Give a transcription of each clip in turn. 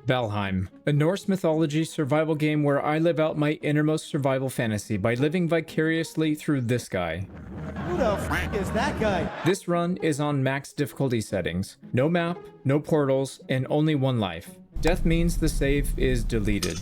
Valheim, a Norse mythology survival game where I live out my innermost survival fantasy by living vicariously through this guy. Who the f is that guy? This run is on max difficulty settings. No map, no portals, and only one life. Death means the save is deleted.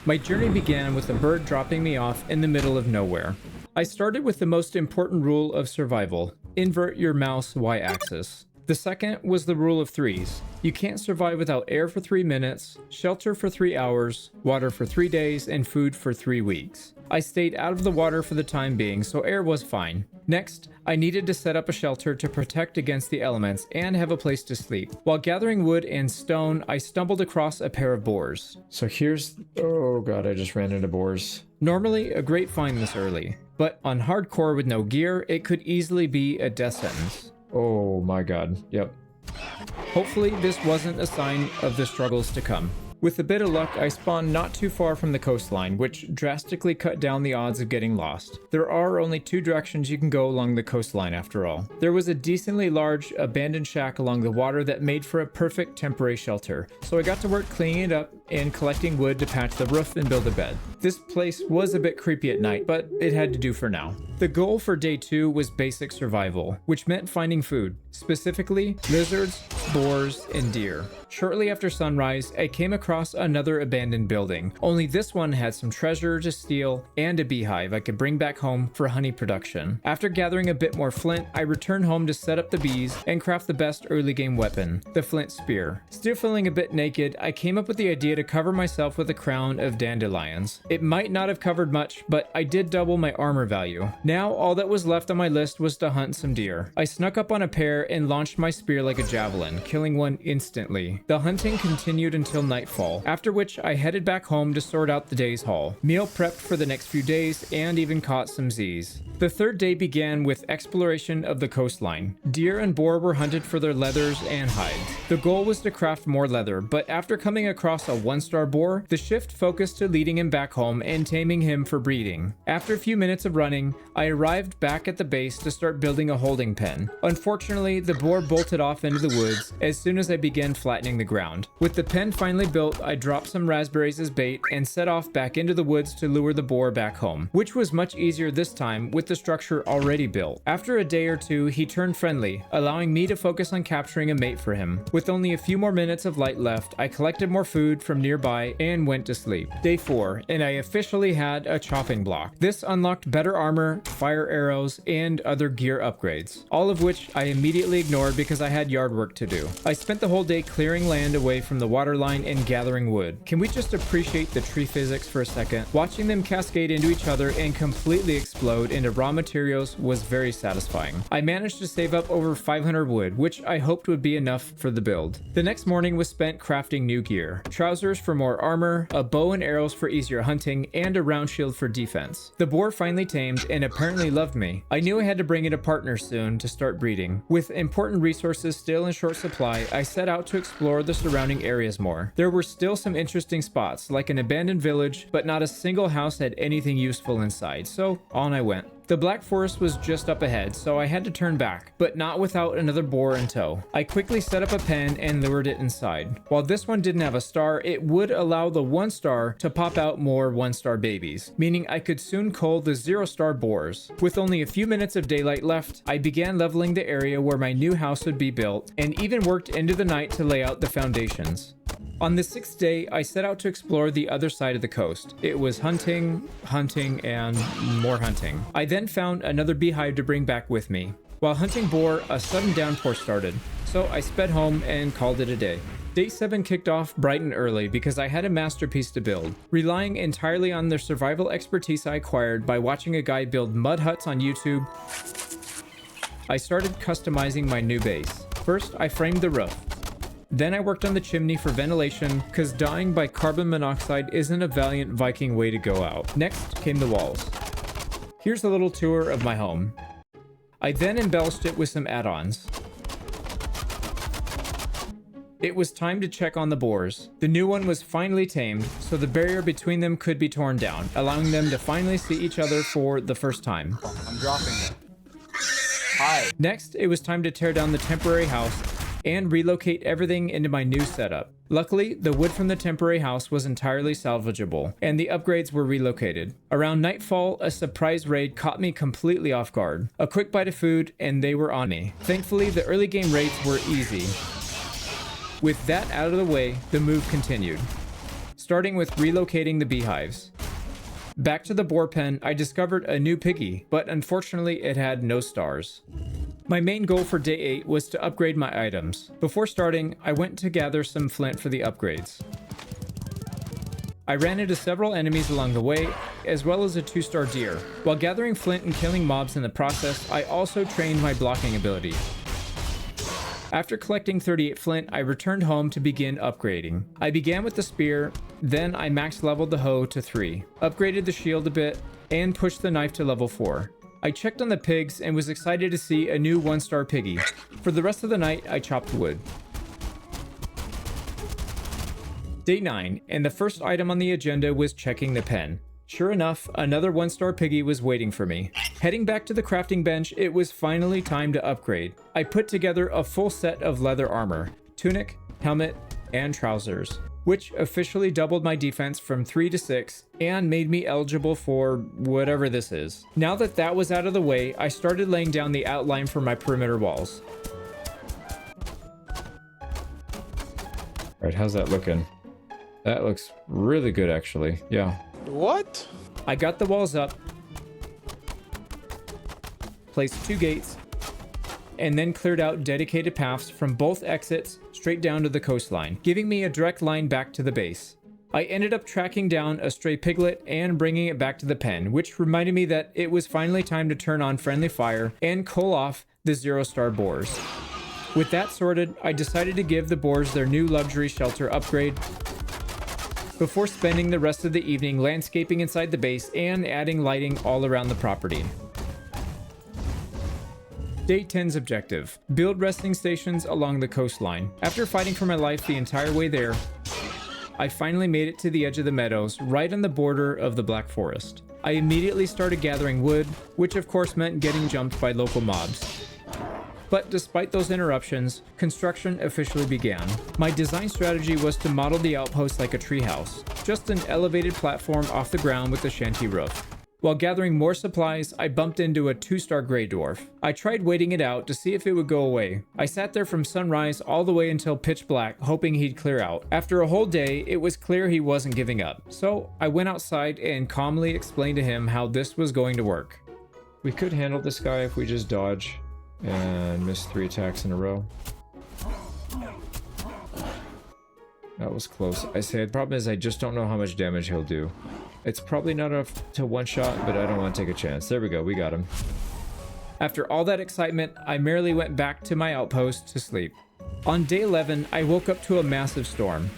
My journey began with a bird dropping me off in the middle of nowhere. I started with the most important rule of survival: invert your mouse y-axis. The second was the rule of threes. You can't survive without air for 3 minutes, shelter for 3 hours, water for 3 days, and food for 3 weeks. I stayed out of the water for the time being, so air was fine. Next, I needed to set up a shelter to protect against the elements and have a place to sleep. While gathering wood and stone, I stumbled across a pair of boars. So here's... oh god, I just ran into boars. Normally a great find this early, but on hardcore with no gear, it could easily be a death sentence. Oh my god, yep. Hopefully this wasn't a sign of the struggles to come. With a bit of luck, I spawned not too far from the coastline, which drastically cut down the odds of getting lost. There are only 2 directions you can go along the coastline after all. There was a decently large abandoned shack along the water that made for a perfect temporary shelter, so I got to work cleaning it up and collecting wood to patch the roof and build a bed. This place was a bit creepy at night, but it had to do for now. The goal for day 2 was basic survival, which meant finding food, specifically lizards, boars, and deer. Shortly after sunrise, I came across another abandoned building, only this one had some treasure to steal and a beehive I could bring back home for honey production. After gathering a bit more flint, I returned home to set up the bees and craft the best early game weapon, the flint spear. Still feeling a bit naked, I came up with the idea to cover myself with a crown of dandelions. It might not have covered much, but I did double my armor value. Now all that was left on my list was to hunt some deer. I snuck up on a pair and launched my spear like a javelin, killing one instantly. The hunting continued until nightfall, after which I headed back home to sort out the day's haul, meal prepped for the next few days, and even caught some Z's. The third day began with exploration of the coastline. Deer and boar were hunted for their leathers and hides. The goal was to craft more leather, but after coming across a 1-star boar, the shift focused to leading him back home and taming him for breeding. After a few minutes of running, I arrived back at the base to start building a holding pen. Unfortunately, the boar bolted off into the woods as soon as I began flattening the ground. With the pen finally built, I dropped some raspberries as bait and set off back into the woods to lure the boar back home, which was much easier this time with the structure already built. After a day or two, he turned friendly, allowing me to focus on capturing a mate for him. With only a few more minutes of light left, I collected more food from nearby and went to sleep. Day 4, and I officially had a chopping block. This unlocked better armor, fire arrows, and other gear upgrades, all of which I immediately ignored because I had yard work to do. I spent the whole day clearing land away from the waterline and gathering wood. Can we just appreciate the tree physics for a second? Watching them cascade into each other and completely explode into raw materials was very satisfying. I managed to save up over 500 wood, which I hoped would be enough for the build. The next morning was spent crafting new gear. Trousers for more armor, a bow and arrows for easier hunting, and a round shield for defense. The boar finally tamed and apparently loved me. I knew I had to bring in a partner soon to start breeding. With important resources still in short supply, I set out to explore the surrounding areas more. There were still some interesting spots, like an abandoned village, but not a single house had anything useful inside, so on I went. The Black Forest was just up ahead, so I had to turn back, but not without another boar in tow. I quickly set up a pen and lured it inside. While this one didn't have a star, it would allow the 1-star to pop out more 1-star babies, meaning I could soon cull the 0-star boars. With only a few minutes of daylight left, I began leveling the area where my new house would be built, and even worked into the night to lay out the foundations. On the 6th day, I set out to explore the other side of the coast. It was hunting, and more hunting. I then found another beehive to bring back with me. While hunting boar, a sudden downpour started, so I sped home and called it a day. Day 7 kicked off bright and early because I had a masterpiece to build. Relying entirely on the survival expertise I acquired by watching a guy build mud huts on YouTube, I started customizing my new base. First, I framed the roof. Then I worked on the chimney for ventilation, cause dying by carbon monoxide isn't a valiant Viking way to go out. Next came the walls. Here's a little tour of my home. I then embellished it with some add-ons. It was time to check on the boars. The new one was finally tamed, so the barrier between them could be torn down, allowing them to finally see each other for the first time. I'm dropping it. Hi. Next, it was time to tear down the temporary house and relocate everything into my new setup. Luckily, the wood from the temporary house was entirely salvageable, and the upgrades were relocated. Around nightfall, a surprise raid caught me completely off guard. A quick bite of food, and they were on me. Thankfully, the early game raids were easy. With that out of the way, the move continued, starting with relocating the beehives. Back to the boar pen, I discovered a new piggy, but unfortunately it had no stars. My main goal for day 8 was to upgrade my items. Before starting, I went to gather some flint for the upgrades. I ran into several enemies along the way, as well as a 2-star deer. While gathering flint and killing mobs in the process, I also trained my blocking ability. After collecting 38 flint, I returned home to begin upgrading. I began with the spear, then I max leveled the hoe to 3, upgraded the shield a bit, and pushed the knife to level 4. I checked on the pigs and was excited to see a new 1-star piggy. For the rest of the night, I chopped wood. Day 9, and the first item on the agenda was checking the pen. Sure enough, another 1-star piggy was waiting for me. Heading back to the crafting bench, it was finally time to upgrade. I put together a full set of leather armor, tunic, helmet, and trousers, which officially doubled my defense from 3 to 6 and made me eligible for whatever this is. Now that that was out of the way, I started laying down the outline for my perimeter walls. Alright, how's that looking? That looks really good actually, yeah. What? I got the walls up, placed 2 gates, and then cleared out dedicated paths from both exits straight down to the coastline, giving me a direct line back to the base. I ended up tracking down a stray piglet and bringing it back to the pen, which reminded me that it was finally time to turn on friendly fire and cull off the 0-star boars. With that sorted, I decided to give the boars their new luxury shelter upgrade before spending the rest of the evening landscaping inside the base and adding lighting all around the property. Day 10's objective: build resting stations along the coastline. After fighting for my life the entire way there, I finally made it to the edge of the meadows, right on the border of the Black Forest. I immediately started gathering wood, which of course meant getting jumped by local mobs. But despite those interruptions, construction officially began. My design strategy was to model the outpost like a treehouse, just an elevated platform off the ground with a shanty roof. While gathering more supplies, I bumped into a 2-star Greydwarf. I tried waiting it out to see if it would go away. I sat there from sunrise all the way until pitch black, hoping he'd clear out. After a whole day, it was clear he wasn't giving up. So I went outside and calmly explained to him how this was going to work. We could handle this guy if we just dodge and miss 3 attacks in a row. That was close. I say the problem is I just don't know how much damage he'll do. It's probably not enough to one-shot, but I don't want to take a chance. There we go, we got him. After all that excitement, I merrily went back to my outpost to sleep. On day 11, I woke up to a massive storm.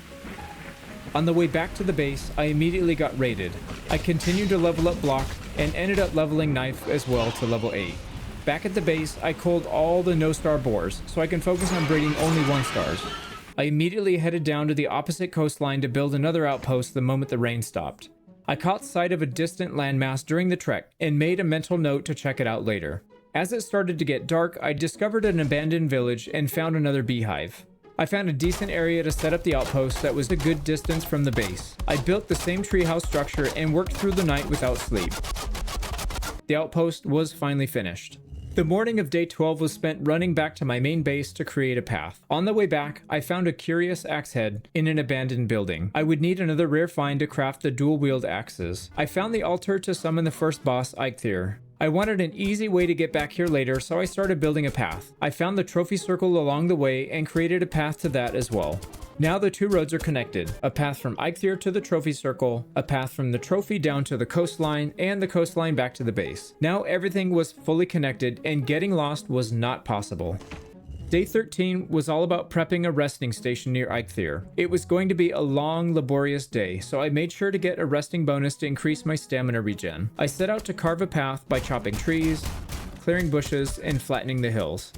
On the way back to the base, I immediately got raided. I continued to level up block and ended up leveling knife as well to level 8. Back at the base, I culled all the no-star boars, so I can focus on breeding only 1-stars. I immediately headed down to the opposite coastline to build another outpost the moment the rain stopped. I caught sight of a distant landmass during the trek and made a mental note to check it out later. As it started to get dark, I discovered an abandoned village and found another beehive. I found a decent area to set up the outpost that was a good distance from the base. I built the same treehouse structure and worked through the night without sleep. The outpost was finally finished. The morning of day 12 was spent running back to my main base to create a path. On the way back, I found a curious axe head in an abandoned building. I would need another rare find to craft the dual-wield axes. I found the altar to summon the first boss, Eikthyr. I wanted an easy way to get back here later, so I started building a path. I found the trophy circle along the way and created a path to that as well. Now the 2 roads are connected. A path from Eikthyr to the trophy circle, a path from the trophy down to the coastline, and the coastline back to the base. Now everything was fully connected and getting lost was not possible. Day 13 was all about prepping a resting station near Eikthyr. It was going to be a long, laborious day, so I made sure to get a resting bonus to increase my stamina regen. I set out to carve a path by chopping trees, clearing bushes, and flattening the hills.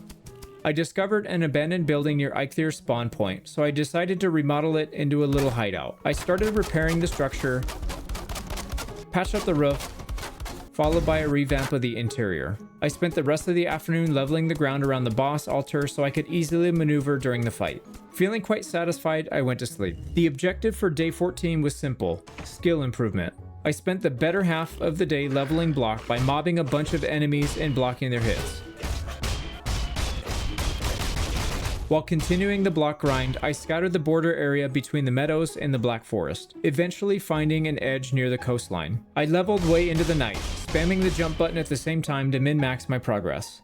I discovered an abandoned building near Eikthyr spawn point, so I decided to remodel it into a little hideout. I started repairing the structure, patched up the roof, followed by a revamp of the interior. I spent the rest of the afternoon leveling the ground around the boss altar so I could easily maneuver during the fight. Feeling quite satisfied, I went to sleep. The objective for day 14 was simple: skill improvement. I spent the better half of the day leveling block by mobbing a bunch of enemies and blocking their hits. While continuing the block grind, I scouted the border area between the meadows and the Black Forest, eventually finding an edge near the coastline. I leveled way into the night, spamming the jump button at the same time to min-max my progress.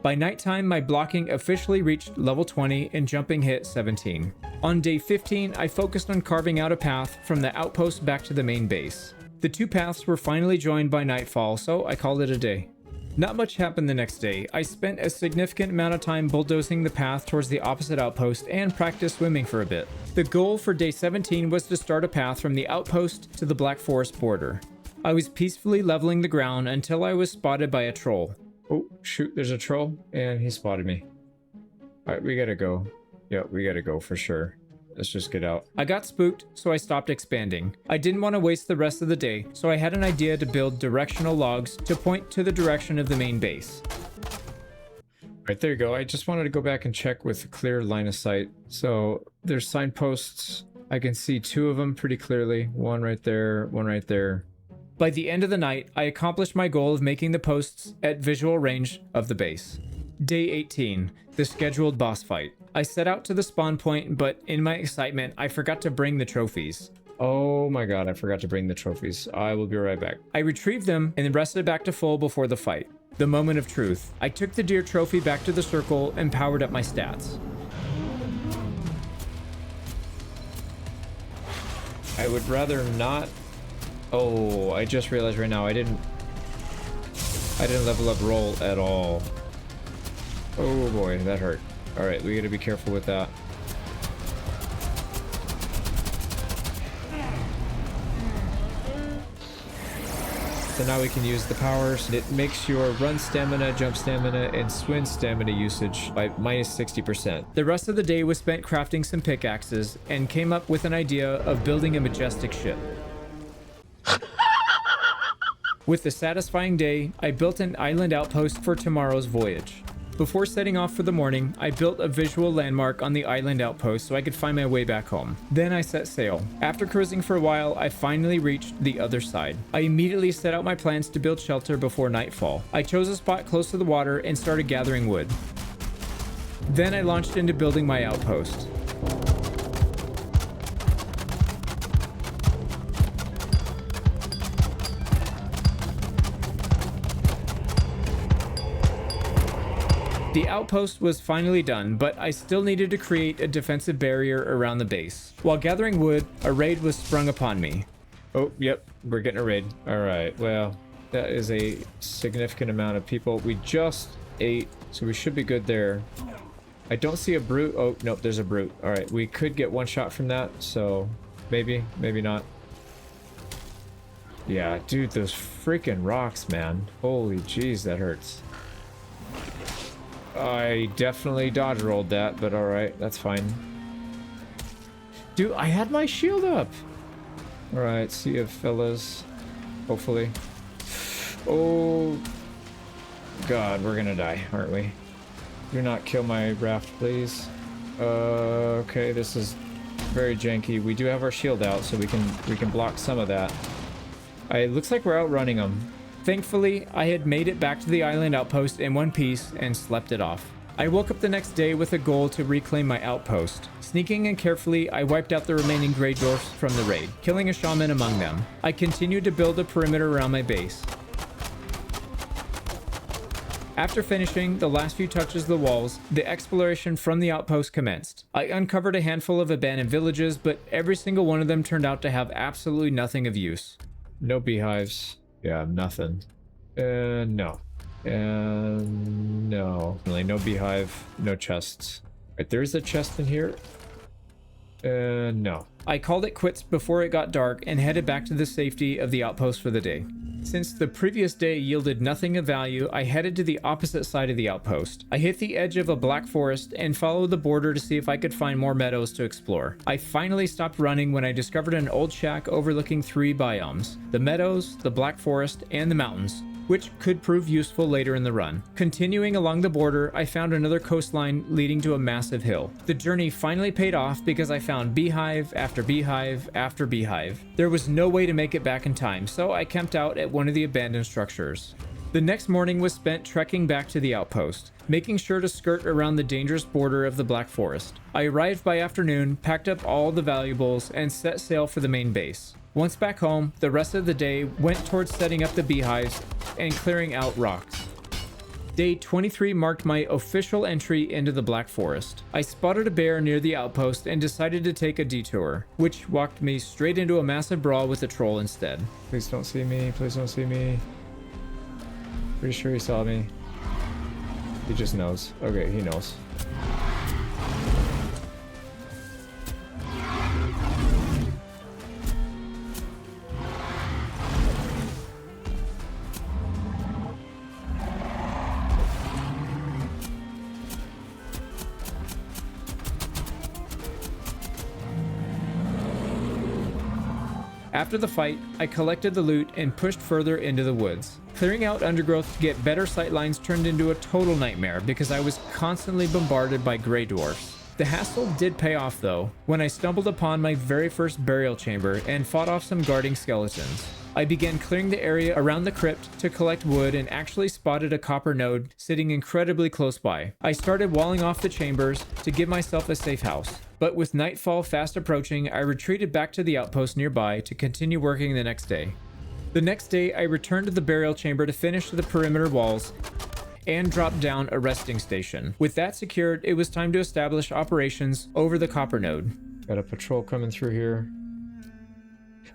By nighttime, my blocking officially reached level 20 and jumping hit 17. On day 15, I focused on carving out a path from the outpost back to the main base. The two paths were finally joined by nightfall, so I called it a day. Not much happened the next day. I spent a significant amount of time bulldozing the path towards the opposite outpost and practiced swimming for a bit. The goal for day 17 was to start a path from the outpost to the Black Forest border. I was peacefully leveling the ground until I was spotted by a troll. Oh, shoot, there's a troll, and he spotted me. Alright, we gotta go. Yeah, we gotta go for sure. Let's just get out. I got spooked, so I stopped expanding. I didn't want to waste the rest of the day, so I had an idea to build directional logs to point to the direction of the main base. Right, there you go. I just wanted to go back and check with a clear line of sight. So there's signposts. I can see two of them pretty clearly. One right there, one right there. By the end of the night, I accomplished my goal of making the posts at visual range of the base. Day 18, the scheduled boss fight. I set out to the spawn point, but in my excitement, I forgot to bring the trophies. Oh my god, I forgot to bring the trophies. I will be right back. I retrieved them and rested back to full before the fight. The moment of truth. I took the deer trophy back to the circle and powered up my stats. I would rather not... Oh, I just realized right now I didn't level up roll at all. Oh boy, that hurt. Alright, we gotta be careful with that. So now we can use the powers. It makes your run stamina, jump stamina, and swim stamina usage by minus 60%. The rest of the day was spent crafting some pickaxes and came up with an idea of building a majestic ship. With the satisfying day, I built an island outpost for tomorrow's voyage. Before setting off for the morning, I built a visual landmark on the island outpost so I could find my way back home. Then I set sail. After cruising for a while, I finally reached the other side. I immediately set out my plans to build shelter before nightfall. I chose a spot close to the water and started gathering wood. Then I launched into building my outpost. The outpost was finally done, but I still needed to create a defensive barrier around the base. While gathering wood, a raid was sprung upon me. Oh, yep, we're getting a raid. All right, well, that is a significant amount of people. We just ate, so we should be good there. I don't see a brute. Oh, nope, there's a brute. All right, we could get one shot from that, so maybe, maybe not. Yeah, dude, those freaking rocks, man. Holy jeez, that hurts. I definitely dodge rolled that, but alright, that's fine. Dude, I had my shield up! Alright, see you fellas. Hopefully. Oh... God, we're gonna die, aren't we? Do not kill my raft, please. Okay, this is very janky. We do have our shield out, so we can block some of that. It looks like we're outrunning them. Thankfully, I had made it back to the island outpost in one piece and slept it off. I woke up the next day with a goal to reclaim my outpost. Sneaking in carefully, I wiped out the remaining Greydwarfs from the raid, killing a shaman among them. I continued to build a perimeter around my base. After finishing the last few touches of the walls, the exploration from the outpost commenced. I uncovered a handful of abandoned villages, but every single one of them turned out to have absolutely nothing of use. No beehives. Yeah, nothing. No. No. Really, no beehive, no chests. Right, there is a chest in here. No. I called it quits before it got dark and headed back to the safety of the outpost for the day. Since the previous day yielded nothing of value, I headed to the opposite side of the outpost. I hit the edge of a black forest and followed the border to see if I could find more meadows to explore. I finally stopped running when I discovered an old shack overlooking 3 biomes: the meadows, the black forest, and the mountains, which could prove useful later in the run. Continuing along the border, I found another coastline leading to a massive hill. The journey finally paid off because I found beehive after beehive after beehive. There was no way to make it back in time, so I camped out at one of the abandoned structures. The next morning was spent trekking back to the outpost, making sure to skirt around the dangerous border of the Black Forest. I arrived by afternoon, packed up all the valuables, and set sail for the main base. Once back home, the rest of the day went towards setting up the beehives and clearing out rocks. Day 23 marked my official entry into the Black Forest. I spotted a bear near the outpost and decided to take a detour, which walked me straight into a massive brawl with a troll instead. Please don't see me, please don't see me. Pretty sure he saw me. He just knows. Okay, he knows. After the fight, I collected the loot and pushed further into the woods. Clearing out undergrowth to get better sightlines turned into a total nightmare because I was constantly bombarded by Greydwarfs. The hassle did pay off though, when I stumbled upon my very first burial chamber and fought off some guarding skeletons. I began clearing the area around the crypt to collect wood and actually spotted a copper node sitting incredibly close by. I started walling off the chambers to give myself a safe house. But with nightfall fast approaching, I retreated back to the outpost nearby to continue working the next day. The next day, I returned to the burial chamber to finish the perimeter walls and drop down a resting station. With that secured, it was time to establish operations over the copper node. Got a patrol coming through here.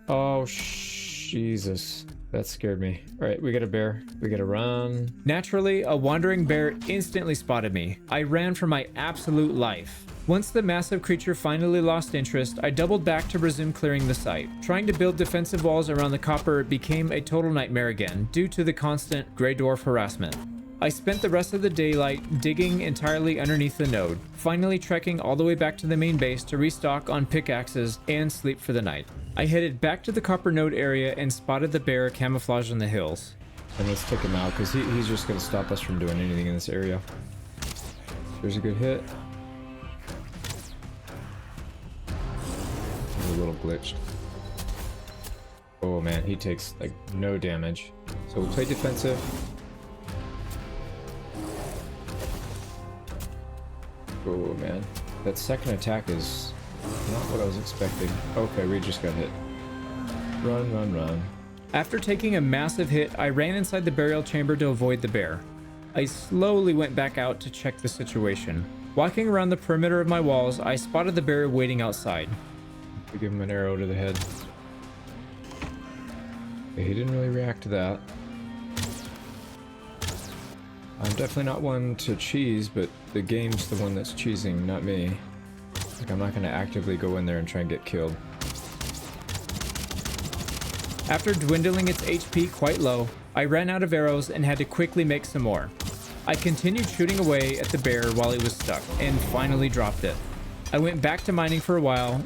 Oh, Jesus. That scared me. All right, we got a bear. We gotta run. Naturally, a wandering bear instantly spotted me. I ran for my absolute life. Once the massive creature finally lost interest, I doubled back to resume clearing the site. Trying to build defensive walls around the copper became a total nightmare again, due to the constant Greydwarf harassment. I spent the rest of the daylight digging entirely underneath the node, finally trekking all the way back to the main base to restock on pickaxes and sleep for the night. I headed back to the copper node area and spotted the bear camouflaged in the hills. And let's take him out, because he's just going to stop us from doing anything in this area. There's a good hit. A little glitched. Oh man, he takes like no damage. So we'll play defensive. Oh man, that second attack is not what I was expecting. Okay, we just got hit. Run, run, run. After taking a massive hit, I ran inside the burial chamber to avoid the bear. I slowly went back out to check the situation. Walking around the perimeter of my walls, I spotted the bear waiting outside. We give him an arrow to the head. Okay, he didn't really react to that. I'm definitely not one to cheese, but the game's the one that's cheesing, not me. Like, I'm not going to actively go in there and try and get killed. After dwindling its HP quite low, I ran out of arrows and had to quickly make some more. I continued shooting away at the bear while it was stuck, and finally dropped it. I went back to mining for a while,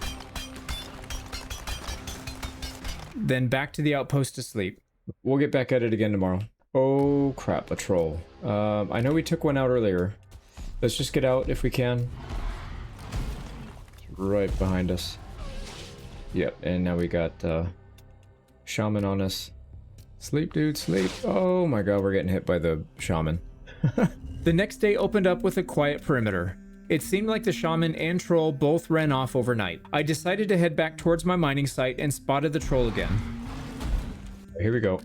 then back to the outpost to sleep. We'll get back at it again tomorrow. Oh crap, a troll. I know we took one out earlier. Let's just get out if we can. It's right behind us. Yep, and now we got shaman on us. Sleep, dude, sleep. Oh my god, we're getting hit by the shaman. The next day opened up with a quiet perimeter. It seemed like the shaman and troll both ran off overnight. I decided to head back towards my mining site and spotted the troll again. Here we go.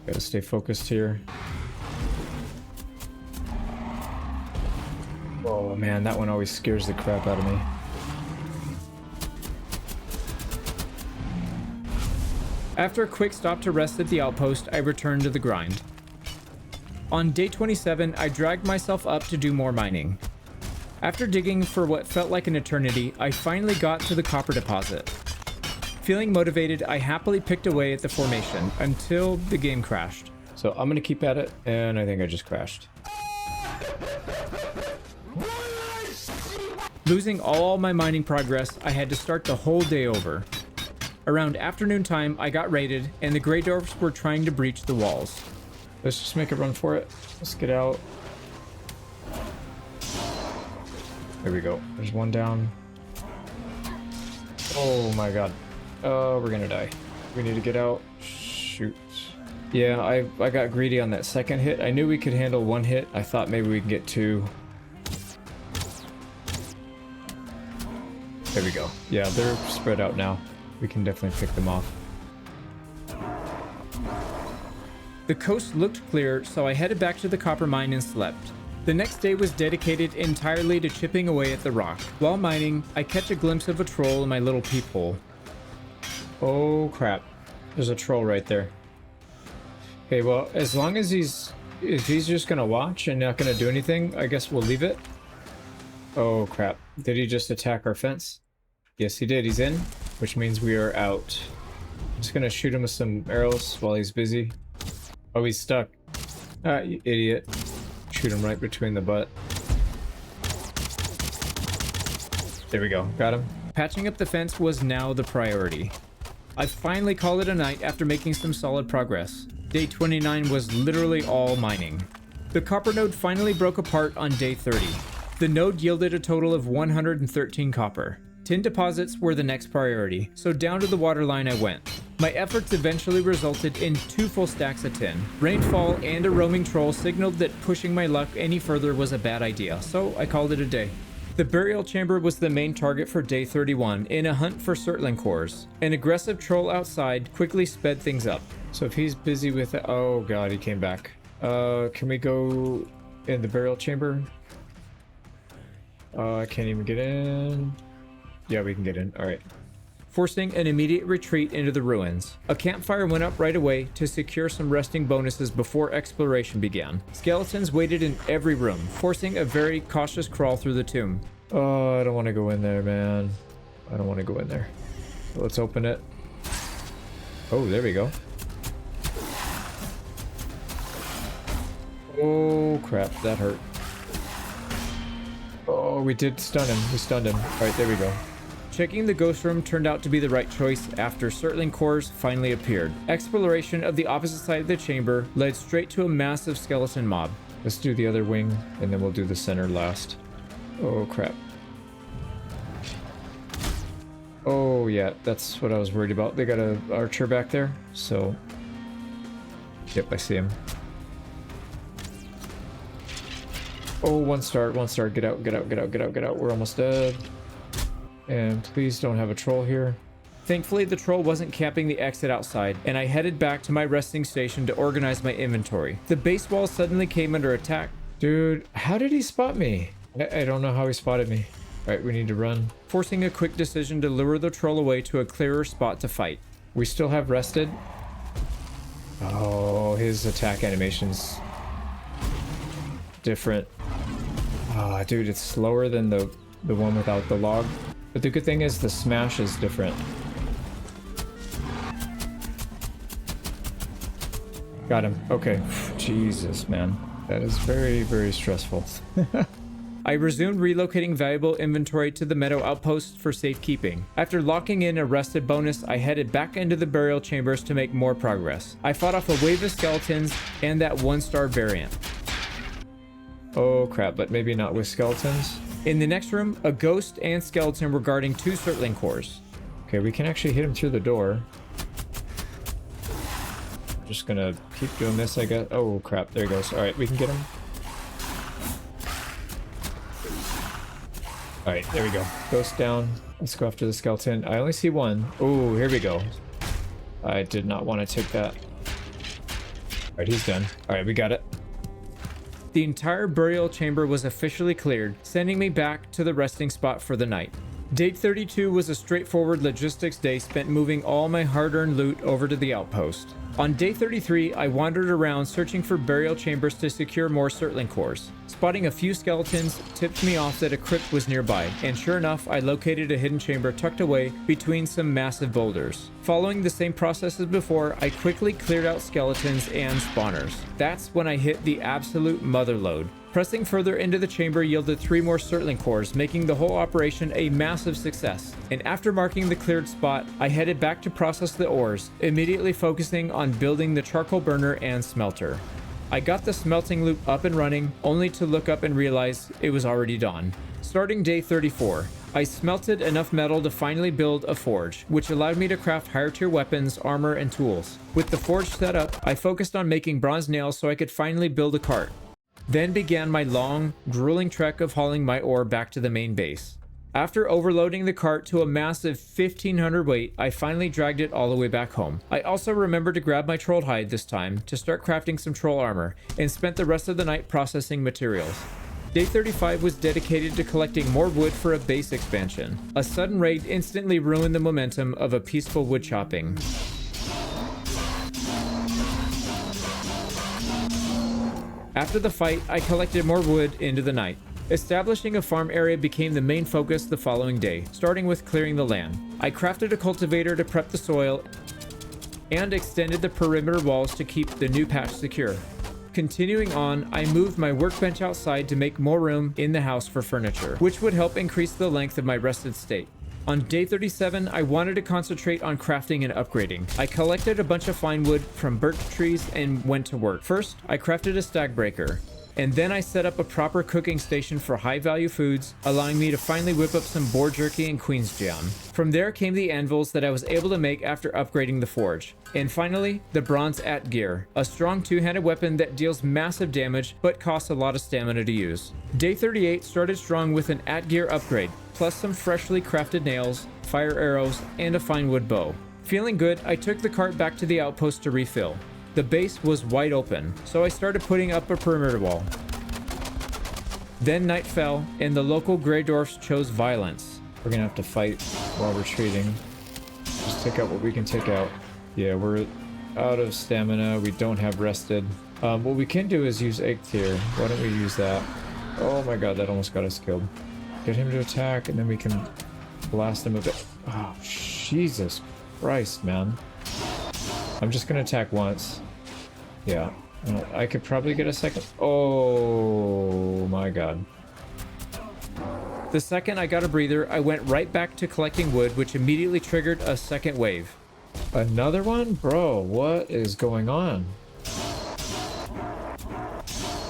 Gotta stay focused here. Oh man, that one always scares the crap out of me. After a quick stop to rest at the outpost, I returned to the grind. On day 27, I dragged myself up to do more mining. After digging for what felt like an eternity, I finally got to the copper deposit. Feeling motivated, I happily picked away at the formation until the game crashed. So I'm gonna keep at it, and I think I just crashed. Losing all my mining progress, I had to start the whole day over. Around afternoon time, I got raided, and the Greydwarfs were trying to breach the walls. Let's just make a run for it. Let's get out. There we go. There's one down. Oh my god. We're gonna die. We need to get out. Shoot. Yeah, I got greedy on that second hit. I knew we could handle one hit. I thought maybe we can get two. There we go. Yeah, they're spread out now. We can definitely pick them off. The coast looked clear, so I headed back to the copper mine and slept. The next day was dedicated entirely to chipping away at the rock. While mining, I catch a glimpse of a troll in my little peephole. Oh crap. There's a troll right there. Okay, well, as long as if he's just gonna watch and not gonna do anything, I guess we'll leave it. Oh crap. Did he just attack our fence? Yes, he did. He's in, which means we are out. I'm just gonna shoot him with some arrows while he's busy. Oh, he's stuck. Ah, you idiot. Shoot him right between the butt. There we go. Got him. Patching up the fence was now the priority. I finally called it a night after making some solid progress. Day 29 was literally all mining. The copper node finally broke apart on day 30. The node yielded a total of 113 copper. Tin deposits were the next priority, so down to the waterline I went. My efforts eventually resulted in 2 full stacks of tin. Rainfall and a roaming troll signaled that pushing my luck any further was a bad idea, so I called it a day. The burial chamber was the main target for day 31 in a hunt for Smelting cores. An aggressive troll outside quickly sped things up. So if he's busy with it, oh god, he came back. Can we go in the burial chamber? I can't even get in. Yeah, we can get in. All right. Forcing an immediate retreat into the ruins. A campfire went up right away to secure some resting bonuses before exploration began. Skeletons waited in every room, forcing a very cautious crawl through the tomb. Oh, I don't want to go in there, man. I don't want to go in there. So let's open it. Oh, there we go. Oh, crap. That hurt. Oh, we did stun him. We stunned him. All right, there we go. Checking the ghost room turned out to be the right choice after Smelting cores finally appeared. Exploration of the opposite side of the chamber led straight to a massive skeleton mob. Let's do the other wing, and then we'll do the center last. Oh, crap. Oh, yeah, that's what I was worried about. They got a archer back there, so... Yep, I see him. Oh, 1 star, 1 star. Get out, get out, get out, get out, get out. We're almost dead. And please don't have a troll here. Thankfully, the troll wasn't camping the exit outside, and I headed back to my resting station to organize my inventory. The base wall suddenly came under attack. Dude, how did he spot me? I don't know how he spotted me. All right, we need to run. Forcing a quick decision to lure the troll away to a clearer spot to fight. We still have rested. Oh, his attack animation's different. Ah, dude, it's slower than the one without the log. But the good thing is the smash is different. Got him. Okay. Jesus, man. That is very, very stressful. I resumed relocating valuable inventory to the meadow outpost for safekeeping. After locking in a rested bonus, I headed back into the burial chambers to make more progress. I fought off a wave of skeletons and that 1-star variant. Oh crap, but maybe not with skeletons. In the next room, a ghost and skeleton were guarding 2 Smelting cores. Okay, we can actually hit him through the door. Just gonna keep doing this, I guess. Oh crap, there he goes. All right, we can get him. All right, there we go. Ghost down. Let's go after the skeleton. I only see one. Oh, here we go. I did not want to take that. All right, he's done. All right, we got it. The entire burial chamber was officially cleared, sending me back to the resting spot for the night. Day 32 was a straightforward logistics day spent moving all my hard-earned loot over to the outpost. On day 33, I wandered around searching for burial chambers to secure more Surtling cores. Spotting a few skeletons tipped me off that a crypt was nearby, and sure enough, I located a hidden chamber tucked away between some massive boulders. Following the same process as before, I quickly cleared out skeletons and spawners. That's when I hit the absolute motherload. Pressing further into the chamber yielded 3 more Surtling cores, making the whole operation a massive success. And after marking the cleared spot, I headed back to process the ores, immediately focusing on building the charcoal burner and smelter. I got the smelting loop up and running, only to look up and realize it was already dawn. Starting day 34, I smelted enough metal to finally build a forge, which allowed me to craft higher tier weapons, armor, and tools. With the forge set up, I focused on making bronze nails so I could finally build a cart. Then began my long, grueling trek of hauling my ore back to the main base. After overloading the cart to a massive 1500 weight, I finally dragged it all the way back home. I also remembered to grab my troll hide this time to start crafting some troll armor, and spent the rest of the night processing materials. Day 35 was dedicated to collecting more wood for a base expansion. A sudden raid instantly ruined the momentum of a peaceful wood chopping. After the fight, I collected more wood into the night. Establishing a farm area became the main focus the following day, starting with clearing the land. I crafted a cultivator to prep the soil and extended the perimeter walls to keep the new patch secure. Continuing on, I moved my workbench outside to make more room in the house for furniture, which would help increase the length of my rested state. On day 37, I wanted to concentrate on crafting and upgrading. I collected a bunch of fine wood from birch trees and went to work. First, I crafted a stag breaker, and then I set up a proper cooking station for high value foods, allowing me to finally whip up some boar jerky and queen's jam. From there came the anvils that I was able to make after upgrading the forge. And finally, the bronze Eikthyr, a strong two-handed weapon that deals massive damage but costs a lot of stamina to use. Day 38 started strong with an Eikthyr upgrade, plus some freshly crafted nails, fire arrows, and a fine wood bow. Feeling good, I took the cart back to the outpost to refill. The base was wide open, so I started putting up a perimeter wall. Then night fell, and the local Greydwarfs chose violence. We're gonna have to fight while retreating. Just take out what we can take out. Yeah, we're out of stamina. We don't have rested. What we can do is use Eikthyr. Why don't we use that? Oh my god, that almost got us killed. Get him to attack, and then we can blast him a bit. Oh, Jesus Christ, man. I'm just gonna attack once. Yeah. I could probably get a second. Oh my god. The second I got a breather, I went right back to collecting wood, which immediately triggered a second wave. Another one? Bro, what is going on?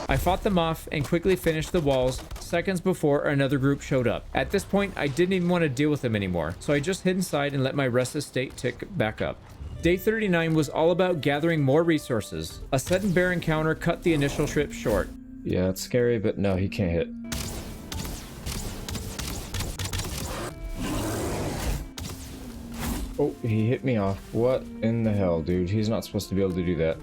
I fought them off and quickly finished the walls seconds before another group showed up. At this point, I didn't even want to deal with them anymore, so I just hid inside and let my rested state tick back up. Day 39 was all about gathering more resources. A sudden bear encounter cut the initial trip short. Yeah, it's scary, but no, he can't hit. Oh, he hit me off. What in the hell, dude? He's not supposed to be able to do that.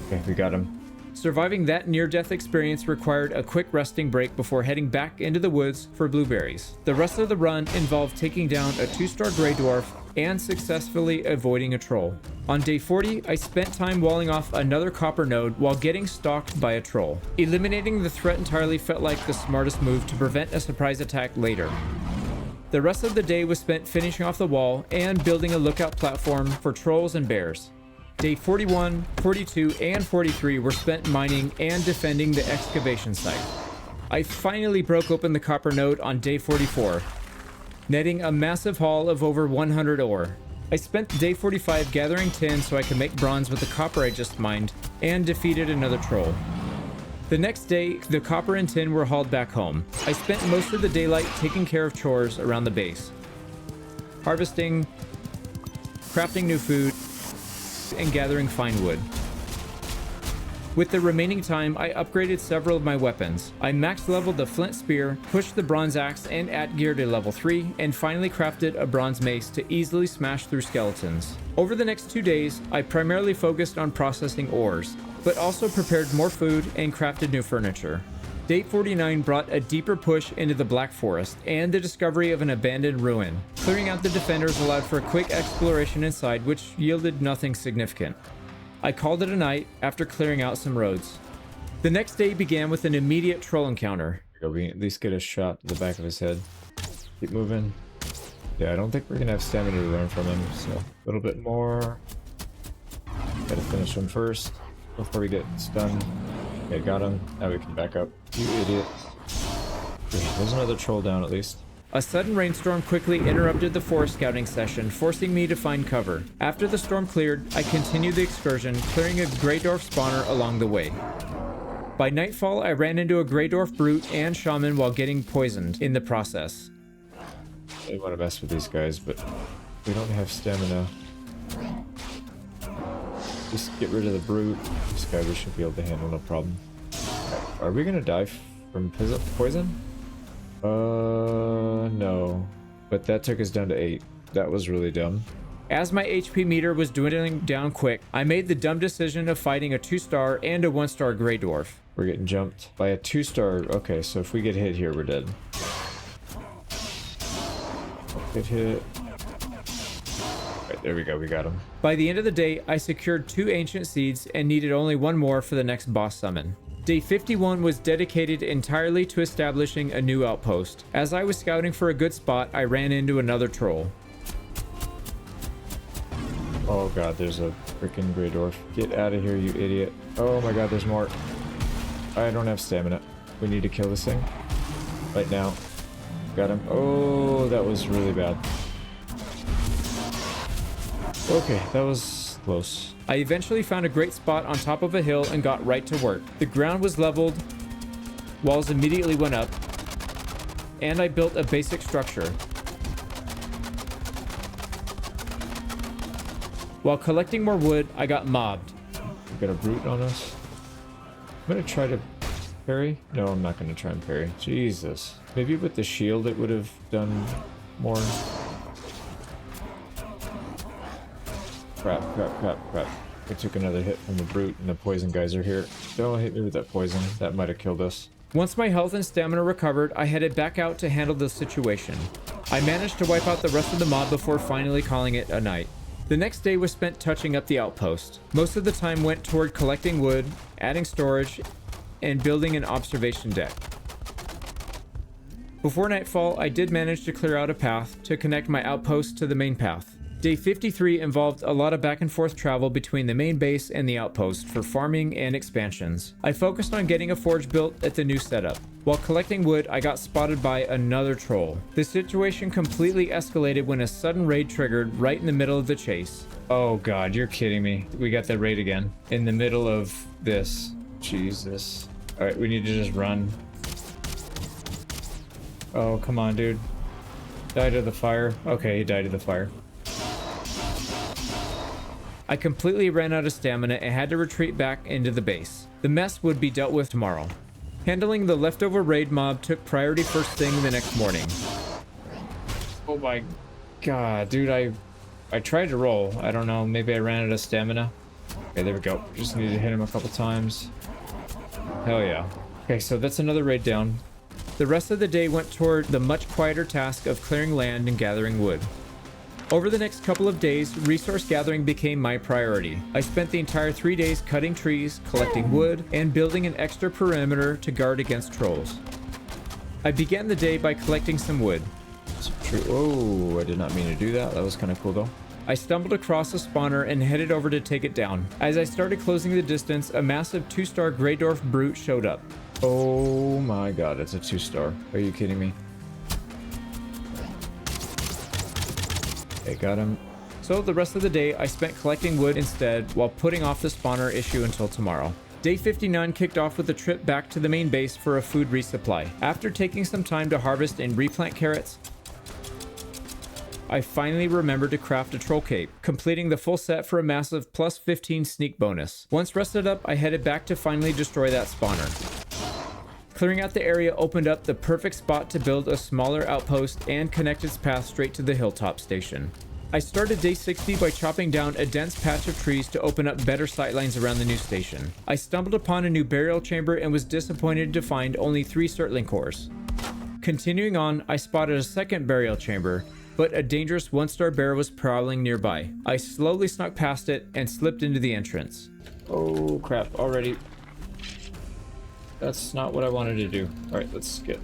Okay, we got him. Surviving that near-death experience required a quick resting break before heading back into the woods for blueberries. The rest of the run involved taking down a 2-star Greydwarf and successfully avoiding a troll. On day 40, I spent time walling off another copper node while getting stalked by a troll. Eliminating the threat entirely felt like the smartest move to prevent a surprise attack later. The rest of the day was spent finishing off the wall and building a lookout platform for trolls and bears. Day 41, 42, and 43 were spent mining and defending the excavation site. I finally broke open the copper node on day 44, netting a massive haul of over 100 ore. I spent day 45 gathering tin so I could make bronze with the copper I just mined, and defeated another troll. The next day, the copper and tin were hauled back home. I spent most of the daylight taking care of chores around the base, harvesting, crafting new food, and gathering fine wood. With the remaining time, I upgraded several of my weapons. I max leveled the Flint spear, pushed the bronze axe and Eikthyr to level 3, and finally crafted a bronze mace to easily smash through skeletons. Over the next 2 days, I primarily focused on processing ores, but also prepared more food and crafted new furniture. Day 49 brought a deeper push into the Black Forest and the discovery of an abandoned ruin. Clearing out the defenders allowed for a quick exploration inside, which yielded nothing significant. I called it a night after clearing out some roads. The next day began with an immediate troll encounter. We can at least get a shot to the back of his head. Keep moving. Yeah, I don't think we're gonna have stamina to learn from him, so a little bit more. Gotta finish him first before we get stunned. Okay, got him. Now we can back up. You idiot. Okay, there's another troll down at least. A sudden rainstorm quickly interrupted the forest scouting session, forcing me to find cover. After the storm cleared, I continued the excursion, clearing a Greydwarf spawner along the way. By nightfall, I ran into a Greydwarf brute and shaman while getting poisoned in the process. I want to mess with these guys, but we don't have stamina. Just get rid of the brute. This guy we should be able to handle, no problem. Are we gonna die from poison? No. But that took us down to 8. That was really dumb. As my HP meter was dwindling down quick, I made the dumb decision of fighting a 2-star and a 1-star Greydwarf. We're getting jumped by a 2-star. Okay, so if we get hit here, we're dead. Get hit. Right, there we go, we got him. By the end of the day, I secured 2 ancient seeds and needed only 1 more for the next boss summon. Day 51 was dedicated entirely to establishing a new outpost. As I was scouting for a good spot, I ran into another troll. Oh god, there's a freaking Greydwarf. Get out of here, you idiot. Oh my god, there's more. I don't have stamina. We need to kill this thing. Right now. Got him. Oh, that was really bad. Okay, that was close. I eventually found a great spot on top of a hill and got right to work. The ground was leveled, walls immediately went up, and I built a basic structure. While collecting more wood, I got mobbed. We got a brute on us. I'm gonna try to parry. No, I'm not gonna try and parry. Jesus. Maybe with the shield it would have done more. Crap, crap, crap, crap. We took another hit from the brute and the poison guys are here. Don't hit me with that poison. That might have killed us. Once my health and stamina recovered, I headed back out to handle the situation. I managed to wipe out the rest of the mob before finally calling it a night. The next day was spent touching up the outpost. Most of the time went toward collecting wood, adding storage, and building an observation deck. Before nightfall, I did manage to clear out a path to connect my outpost to the main path. Day 53 involved a lot of back and forth travel between the main base and the outpost for farming and expansions. I focused on getting a forge built at the new setup. While collecting wood, I got spotted by another troll. The situation completely escalated when a sudden raid triggered right in the middle of the chase. Oh god, you're kidding me. We got that raid again. In the middle of this. Jesus. Alright, we need to just run. Oh, come on, dude. Died of the fire. Okay, he died of the fire. I completely ran out of stamina and had to retreat back into the base. The mess would be dealt with tomorrow. Handling the leftover raid mob took priority first thing the next morning. Oh my god, dude, I tried to roll. I don't know, maybe I ran out of stamina. Okay, there we go. Just need to hit him a couple times. Hell yeah. Okay, so that's another raid down. The rest of the day went toward the much quieter task of clearing land and gathering wood. Over the next couple of days, resource gathering became my priority. I spent the entire 3 days cutting trees, collecting wood, and building an extra perimeter to guard against trolls. I began the day by collecting some wood. Oh, I did not mean to do that. That was kind of cool though. I stumbled across a spawner and headed over to take it down. As I started closing the distance, a massive 2-star Greydwarf brute showed up. Oh my god, it's a 2-star. Are you kidding me? Okay, got him. So the rest of the day, I spent collecting wood instead while putting off the spawner issue until tomorrow. Day 59 kicked off with a trip back to the main base for a food resupply. After taking some time to harvest and replant carrots, I finally remembered to craft a troll cape, completing the full set for a massive plus 15 sneak bonus. Once rested up, I headed back to finally destroy that spawner. Clearing out the area opened up the perfect spot to build a smaller outpost and connect its path straight to the hilltop station. I started day 60 by chopping down a dense patch of trees to open up better sightlines around the new station. I stumbled upon a new burial chamber and was disappointed to find only 3 Surtling cores. Continuing on, I spotted a second burial chamber, but a dangerous 1-star bear was prowling nearby. I slowly snuck past it and slipped into the entrance. Oh crap, already. That's not what I wanted to do. Alright, let's get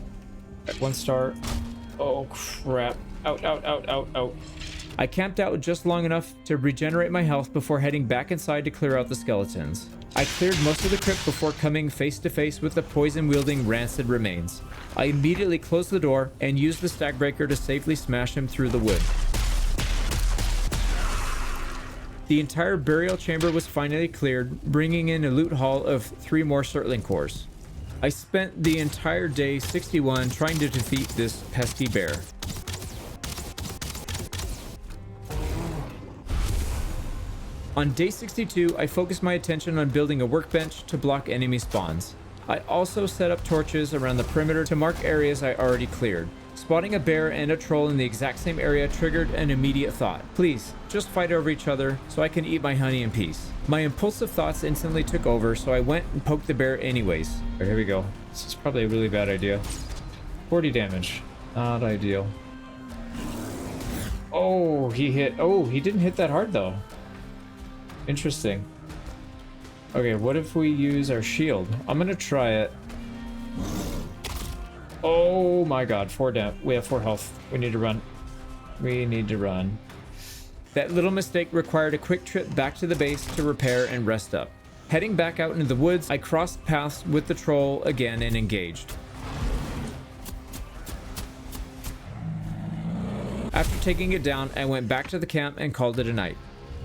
1 star. Oh crap. Out, out, out, out, out. I camped out just long enough to regenerate my health before heading back inside to clear out the skeletons. I cleared most of the crypt before coming face to face with the poison-wielding rancid remains. I immediately closed the door and used the stack breaker to safely smash him through the wood. The entire burial chamber was finally cleared, bringing in a loot haul of 3 more Surtling cores. I spent the entire day 61 trying to defeat this pesky bear. On day 62, I focused my attention on building a workbench to block enemy spawns. I also set up torches around the perimeter to mark areas I already cleared. Spotting a bear and a troll in the exact same area triggered an immediate thought. Please, just fight over each other so I can eat my honey in peace. My impulsive thoughts instantly took over, so I went and poked the bear anyways. Right, here we go. This is probably a really bad idea. 40 damage. Not ideal. Oh, he hit. Oh, he didn't hit that hard though. Interesting. Okay, what if we use our shield? I'm gonna try it. Oh my god, 4 damage. We have 4 health. We need to run. We need to run. That little mistake required a quick trip back to the base to repair and rest up. Heading back out into the woods, I crossed paths with the troll again and engaged. After taking it down, I went back to the camp and called it a night.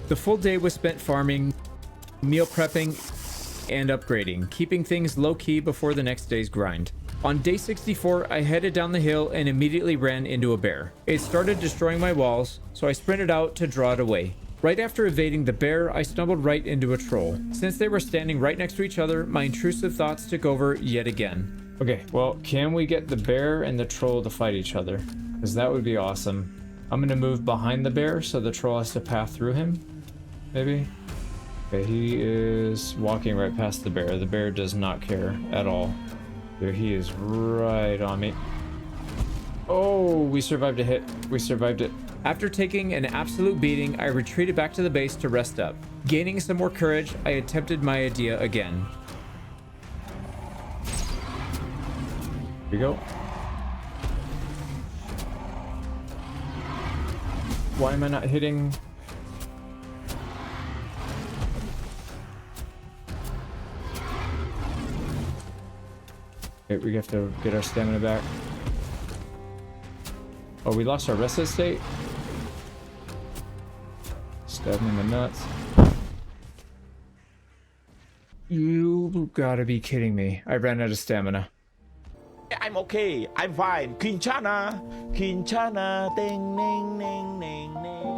The full day was spent farming, meal prepping, and upgrading, keeping things low-key before the next day's grind. On day 64, I headed down the hill and immediately ran into a bear. It started destroying my walls, so I sprinted out to draw it away. Right after evading the bear, I stumbled right into a troll. Since they were standing right next to each other, my intrusive thoughts took over yet again. Okay, well, can we get the bear and the troll to fight each other? Because that would be awesome. I'm gonna move behind the bear so the troll has to pass through him. Maybe? Okay, he is walking right past the bear. The bear does not care at all. There he is right on me. Oh, we survived a hit. We survived it. After taking an absolute beating, I retreated back to the base to rest up. Gaining some more courage, I attempted my idea again. Here we go. Why am I not hitting? Okay, we have to get our stamina back. Oh, we lost our rested state? Stab him in the nuts. You gotta be kidding me. I ran out of stamina. I'm okay. I'm fine. Kinshana. Kinshana. Ding, ding, ding, ding, ding.